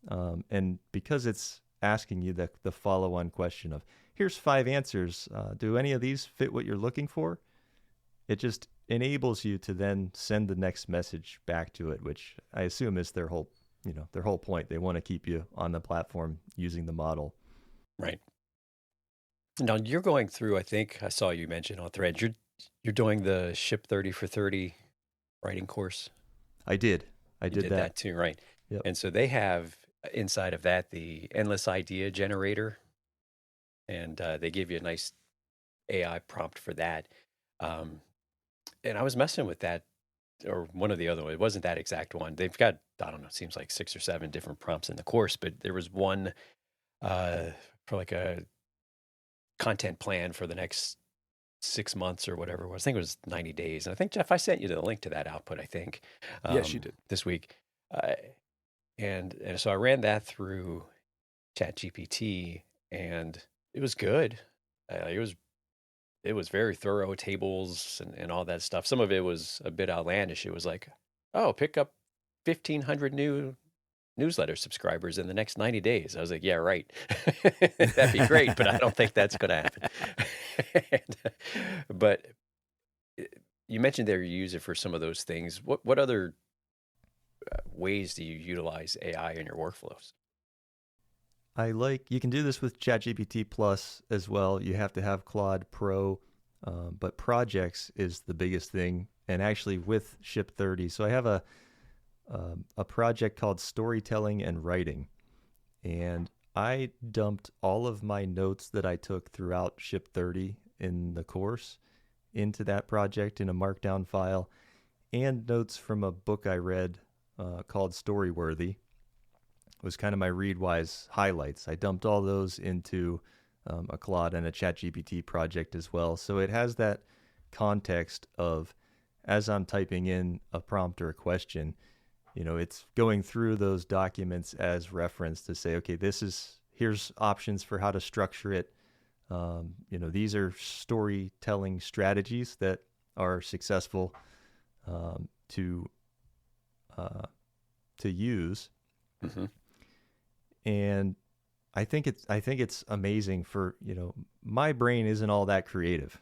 And because it's asking you the follow-on question of, here's 5 answers. Do any of these fit what you're looking for? It just enables you to then send the next message back to it, which I assume is their whole point. They want to keep you on the platform using the model. Right. Now you're going through, I think I saw you mention on Threads, you're doing the Ship 30 for 30 writing course. I did You did that too, right? Yep. And so they have inside of that the endless idea generator, and they give you a nice AI prompt for that. And I was messing with that, or one of the other ones. It wasn't that exact one. They've got, I don't know, it seems like 6 or 7 different prompts in the course, but there was one for like a content plan for the next 6 months or whatever it was. I think it was 90 days. And I think, Jeff, I sent you the link to that output, I think. Yes, you did. This week. And so I ran that through ChatGPT, and it was good. It was very thorough, tables and all that stuff. Some of it was a bit outlandish. It was like, oh, pick up 1,500 new newsletter subscribers in the next 90 days. I was like, yeah, right. That'd be great, but I don't think that's going to happen. But you mentioned there you use it for some of those things. What other ways do you utilize AI in your workflows? You can do this with ChatGPT Plus as well. You have to have Claude Pro, but projects is the biggest thing. And actually with Ship 30, so I have a project called Storytelling and Writing. And I dumped all of my notes that I took throughout Ship 30 in the course into that project in a markdown file, and notes from a book I read called Storyworthy. It was kind of my Readwise highlights. I dumped all those into a Claude and a ChatGPT project as well. So it has that context of, as I'm typing in a prompt or a question, it's going through those documents as reference to say, okay, here's options for how to structure it. These are storytelling strategies that are successful to use. Mm-hmm. And I think it's amazing for, my brain isn't all that creative.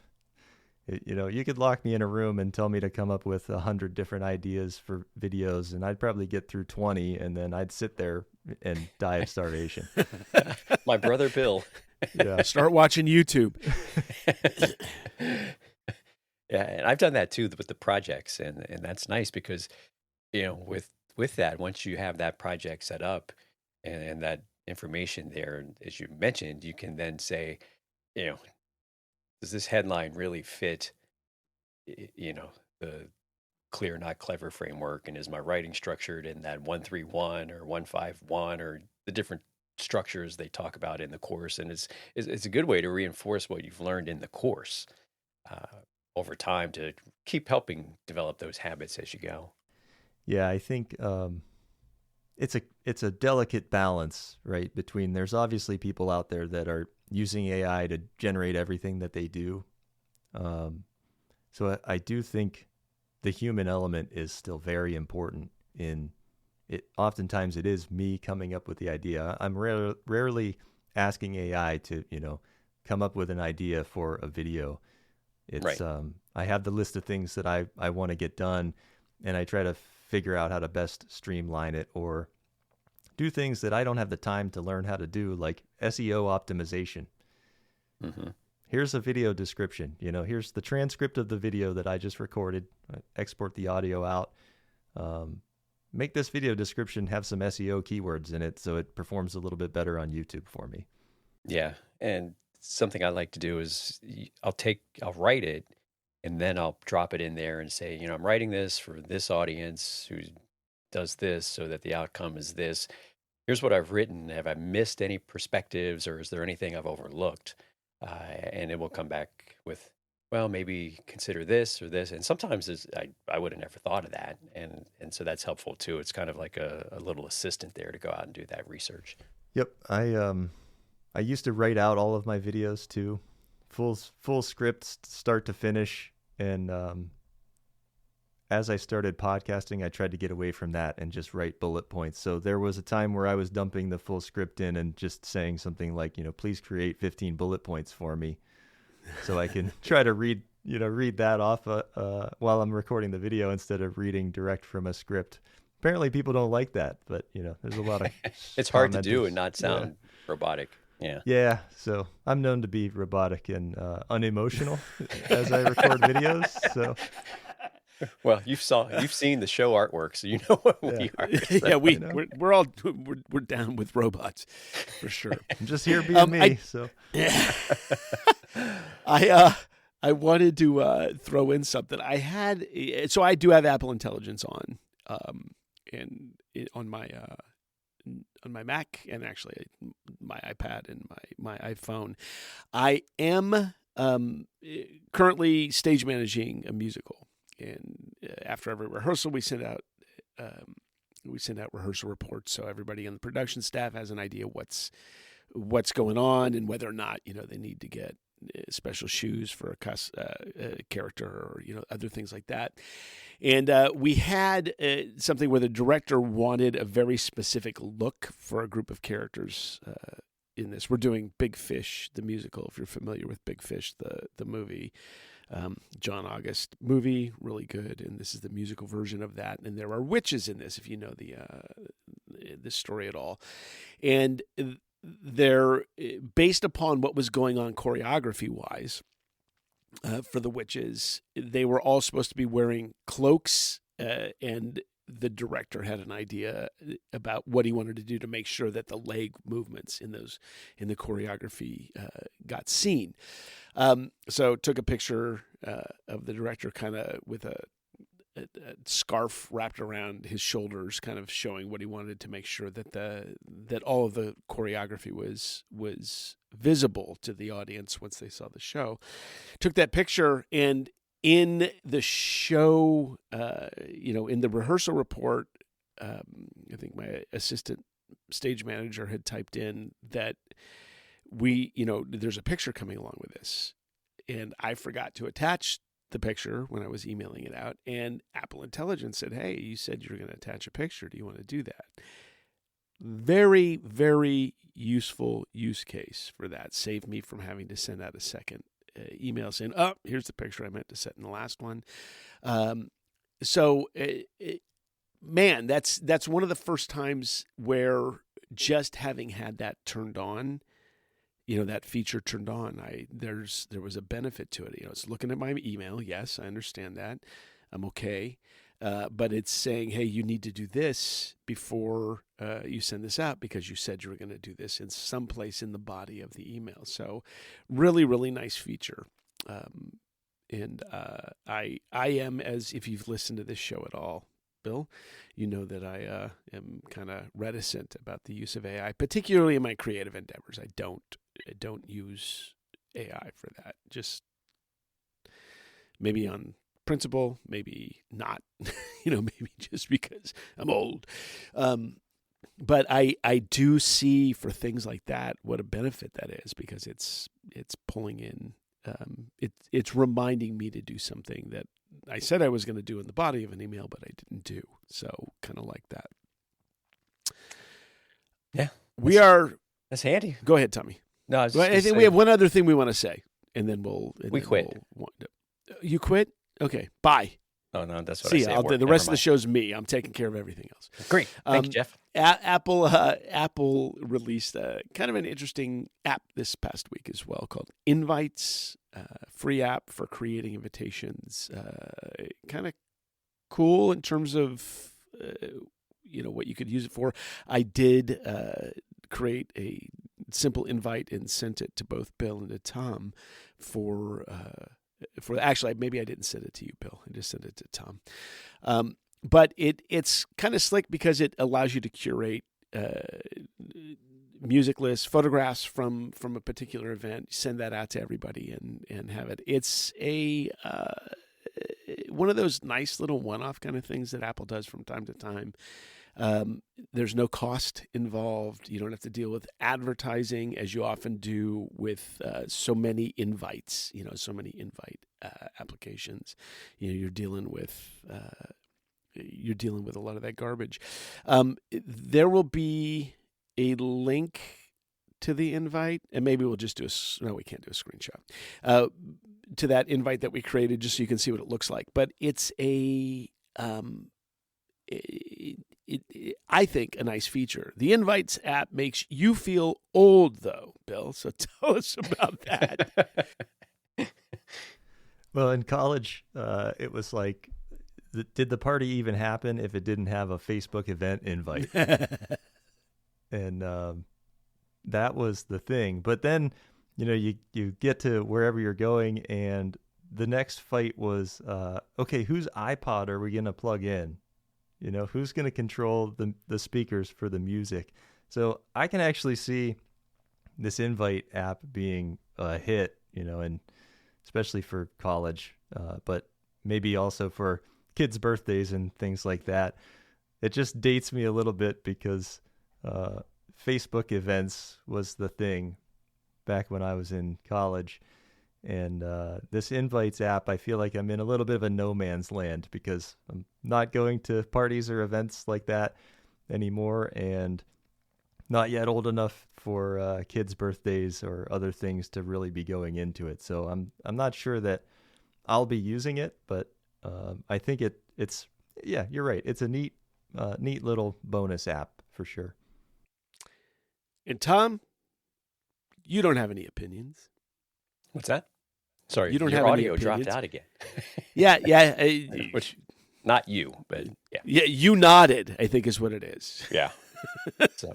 You could lock me in a room and tell me to come up with 100 different ideas for videos, and I'd probably get through 20, and then I'd sit there and die of starvation. My brother Bill. Yeah. Start watching YouTube. Yeah, and I've done that too with the projects, and that's nice because, with that, once you have that project set up and that information there, as you mentioned, you can then say, does this headline really fit, the clear, not clever framework? And is my writing structured in that 131 or 151 or the different structures they talk about in the course? And it's a good way to reinforce what you've learned in the course over time to keep helping develop those habits as you go. Yeah, I think it's a delicate balance, right? Between, there's obviously people out there that are using AI to generate everything that they do. So I do think the human element is still very important in it. Oftentimes it is me coming up with the idea. I'm rarely asking AI to, come up with an idea for a video. It's Right. I have the list of things that I want to get done, and I try to figure out how to best streamline it or do things that I don't have the time to learn how to do, like SEO optimization. Mm-hmm. Here's a video description. Here's the transcript of the video that I just recorded. I export the audio out. Make this video description have some SEO keywords in it so it performs a little bit better on YouTube for me. Yeah, and something I like to do is I'll write it, and then I'll drop it in there and say, I'm writing this for this audience who does this so that the outcome is this. Here's what I've written. Have I missed any perspectives, or is there anything I've overlooked? And it will come back with, well, maybe consider this or this. And sometimes I would have never thought of that. And so that's helpful too. It's kind of like a little assistant there to go out and do that research. Yep. I used to write out all of my videos too, full scripts start to finish. And as I started podcasting, I tried to get away from that and just write bullet points. So there was a time where I was dumping the full script in and just saying something like, please create 15 bullet points for me, so I can try to read that off while I'm recording the video instead of reading direct from a script. Apparently people don't like that, but there's a lot of it's hard to do and not sound robotic. Yeah. Yeah. So I'm known to be robotic and unemotional as I record videos. So. Well, you've seen the show artwork, so you know what we are. So. Yeah, we're down with robots for sure. I'm just here being me. So yeah. I wanted to throw in something. So I do have Apple Intelligence on, and on my Mac, and actually my iPad and my iPhone. I am currently stage managing a musical. And after every rehearsal, we send out rehearsal reports, so everybody on the production staff has an idea what's going on and whether or not they need to get special shoes for a character or other things like that. And we had something where the director wanted a very specific look for a group of characters. In this, we're doing Big Fish, the musical. If you're familiar with Big Fish, the movie. John August movie, really good, and this is the musical version of that. And there are witches in this, if you know the story at all. And they're based upon what was going on choreography wise for the witches. They were all supposed to be wearing cloaks, and the director had an idea about what he wanted to do to make sure that the leg movements in the choreography got seen. So took a picture of the director kind of with a scarf wrapped around his shoulders, kind of showing what he wanted to make sure that that all of the choreography was visible to the audience once they saw the show. Took that picture, and in the show, in the rehearsal report, I think my assistant stage manager had typed in that there's a picture coming along with this, and I forgot to attach the picture when I was emailing it out, and Apple Intelligence said, "Hey, you said you were going to attach a picture. Do you want to do that?" Very, very useful use case for that. Saved me from having to send out a second email saying, "Oh, here's the picture I meant to set in the last one." Man, that's one of the first times where just having had that turned on, that feature turned on, there was a benefit to it. It's looking at my email. Yes, I understand that. I'm okay. But it's saying, hey, you need to do this before you send this out because you said you were going to do this in some place in the body of the email. So really, really nice feature. And I am, as if you've listened to this show at all, Bill, you know that I am kind of reticent about the use of AI, particularly in my creative endeavors. I don't use AI for that. Just maybe on principle, maybe not, maybe just because I'm old. But I do see for things like that what a benefit that is, because it's pulling in, it's reminding me to do something that I said I was going to do in the body of an email, but I didn't do. So kind of like that. Yeah. That's handy. Go ahead, Tommy. No, I think we have one other thing we want to say, and then we quit. You quit? Okay. Bye. Oh, no, that's what See, I say. The rest of the show's me. I'm taking care of everything else. Great. Thank you, Jeff. Apple released kind of an interesting app this past week as well called Invites, free app for creating invitations. Kind of cool in terms of what you could use it for. I did create a simple invite and sent it to both Bill and to Tom for actually, maybe I didn't send it to you, Bill. I just sent it to Tom. But it's kind of slick because it allows you to curate music lists, photographs from a particular event, send that out to everybody and have it. It's one of those nice little one-off kind of things that Apple does from time to time. There's no cost involved. You don't have to deal with advertising as you often do with so many invites, so many invite applications. You're dealing with a lot of that garbage. There will be a link to the invite, and maybe we'll just we can't do a screenshot to that invite that we created, just so you can see what it looks like. But it's I think a nice feature. The Invites app makes you feel old, though, Bill. So tell us about that. Well, in college, it was like, did the party even happen if it didn't have a Facebook event invite? And that was the thing. But then, you get to wherever you're going, and the next fight was, okay, whose iPod are we going to plug in? Who's going to control the speakers for the music? So I can actually see this invite app being a hit, and especially for college, but maybe also for kids' birthdays and things like that. It just dates me a little bit because Facebook events was the thing back when I was in college. And this Invites app, I feel like I'm in a little bit of a no man's land because I'm not going to parties or events like that anymore, and not yet old enough for kids' birthdays or other things to really be going into it. So I'm not sure that I'll be using it, but I think it's you're right. It's a neat little bonus app for sure. And Tom, You don't have any opinions. What's that? Sorry, You don't your have any audio dropped opinions? out again. Yeah. Which, not you, but yeah. Yeah, you nodded, I think is what it is. Yeah. So,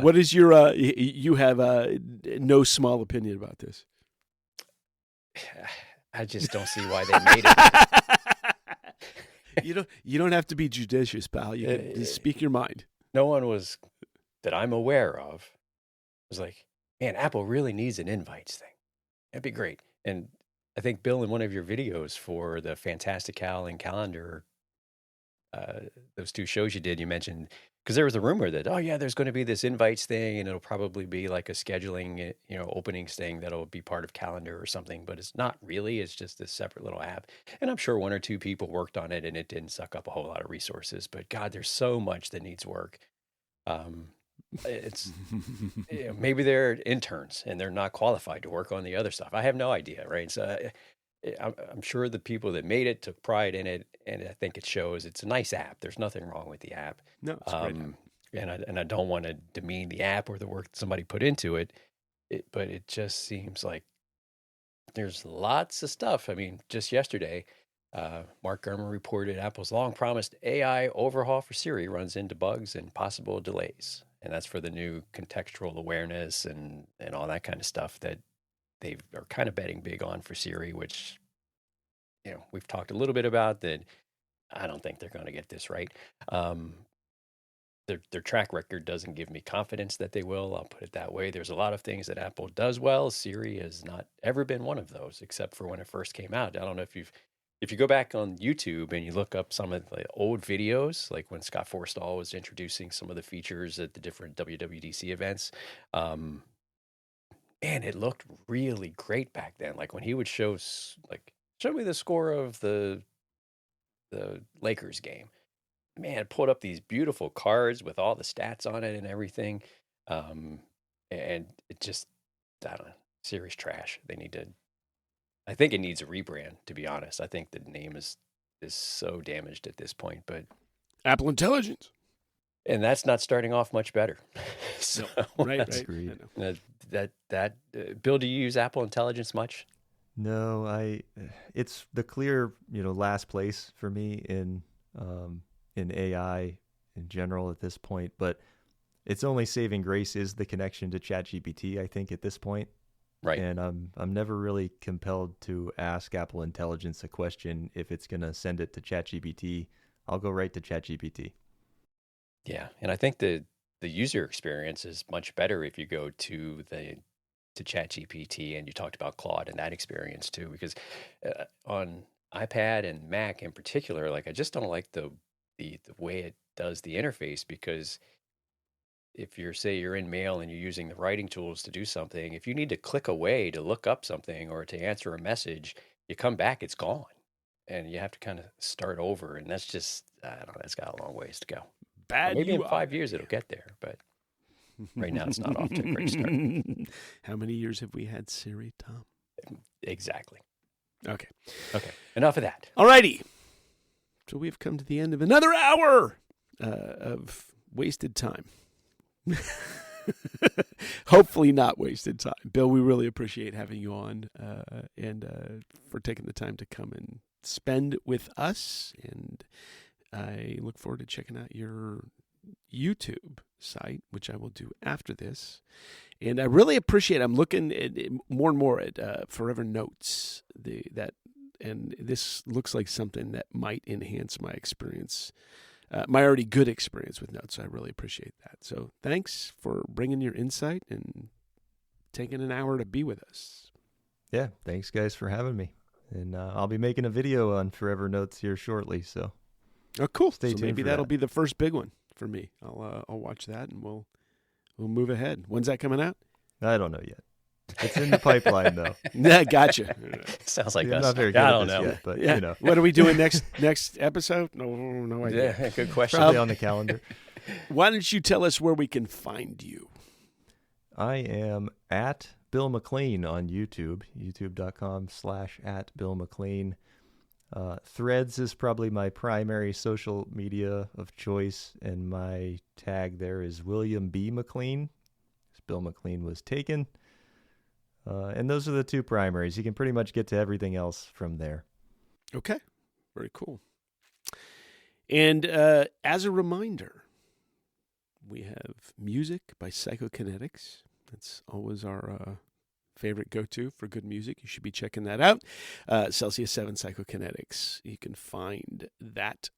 What is your, you have no small opinion about this. I just don't see why they made it. You don't have to be judicious, pal. You can just speak your mind. No one was, that I'm aware of, was like, man, Apple really needs an invites thing. That'd be great. And I think, Bill, in one of your videos for the Fantastical and Calendar, those two shows you did, you mentioned, because there was a rumor that, oh, yeah, there's going to be this invites thing, and it'll probably be like a scheduling, openings thing that'll be part of Calendar or something, but it's not really. It's just this separate little app. And I'm sure one or two people worked on it, and it didn't suck up a whole lot of resources. But, God, there's so much that needs work. It's maybe they're interns and they're not qualified to work on the other stuff. I have no idea, right? So I'm sure the people that made it took pride in it, and I think it shows. It's a nice app. There's nothing wrong with the app. No, it's a great app. And I don't want to demean the app or the work somebody put into it, but it just seems like there's lots of stuff. I mean, just yesterday, Mark Gurman reported Apple's long-promised AI overhaul for Siri runs into bugs and possible delays. And that's for the new contextual awareness and all that kind of stuff that they are kind of betting big on for Siri, which, we've talked a little bit about that. I don't think they're going to get this right. Their track record doesn't give me confidence that they will. I'll put it that way. There's a lot of things that Apple does well. Siri has not ever been one of those, except for when it first came out. I don't know if you go back on YouTube and you look up some of the old videos, like when Scott Forstall was introducing some of the features at the different WWDC events, man, it looked really great back then. Like when he would show me the score of the Lakers game. Man, it pulled up these beautiful cards with all the stats on it and everything. And it just, I don't know, Siri's trash. I think it needs a rebrand, to be honest. I think the name is so damaged at this point, but Apple Intelligence. And that's not starting off much better. So right. Bill, do you use Apple Intelligence much? No, it's the clear, last place for me in AI in general at this point, but its only saving grace is the connection to ChatGPT, I think, at this point. Right. And I'm never really compelled to ask Apple Intelligence a question if it's going to send it to ChatGPT. I'll go right to ChatGPT. Yeah, and I think the user experience is much better if you go to ChatGPT, and you talked about Claude and that experience too, because on iPad and Mac in particular, like I just don't like the way it does the interface, because if you're in Mail and you're using the writing tools to do something, if you need to click away to look up something or to answer a message, you come back, it's gone. And you have to kind of start over. And that's just, I don't know, that's got a long ways to go. Maybe in 5 years it'll get there, but right now it's not off to a great start. How many years have we had Siri, Tom? Exactly. Okay. Enough of that. All righty. So we've come to the end of another hour of wasted time. Hopefully not wasted time. Bill, we really appreciate having you on and for taking the time to come and spend with us. And I look forward to checking out your YouTube site, which I will do after this. And I really appreciate, I'm looking at more and more at Forever Notes. And this looks like something that might enhance my experience, my already good experience with Notes. I really appreciate that. So thanks for bringing your insight and taking an hour to be with us. Yeah, thanks guys for having me. And I'll be making a video on Forever Notes here shortly. So, oh, cool. Stay tuned. Maybe that'll be the first big one for me. I'll watch that and we'll move ahead. When's that coming out? I don't know yet. It's in the pipeline though. Yeah, gotcha. Sounds like I'm us. not very good I at don't this know. yet, but Yeah. What are we doing next episode? No idea. Yeah, good question. probably on the calendar. Why don't you tell us where we can find you? I am at Bill McLean on YouTube, youtube.com/@BillMcLean. Threads is probably my primary social media of choice, and my tag there is William B. McLean. Bill McLean was taken. And those are the two primaries. You can pretty much get to everything else from there. Okay, very cool. And as a reminder, we have music by Psychokinetics. That's always our favorite go-to for good music. You should be checking that out. Celsius 7 Psychokinetics. You can find that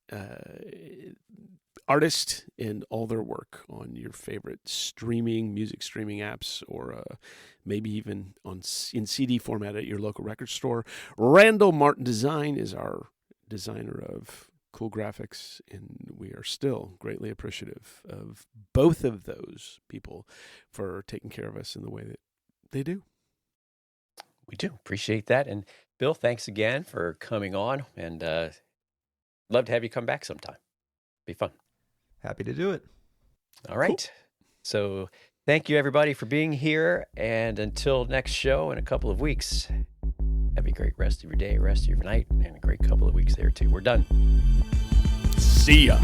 artist and all their work on your favorite music streaming apps, or maybe even in CD format at your local record store. Randall Martin Design is our designer of cool graphics, and we are still greatly appreciative of both of those people for taking care of us in the way that they do. We do appreciate that. And Bill, thanks again for coming on, and love to have you come back sometime. Be fun. Happy to do it. All right. Cool. So thank you, everybody, for being here. And until next show in a couple of weeks, have a great rest of your day, rest of your night, and a great couple of weeks there, too. We're done. See ya.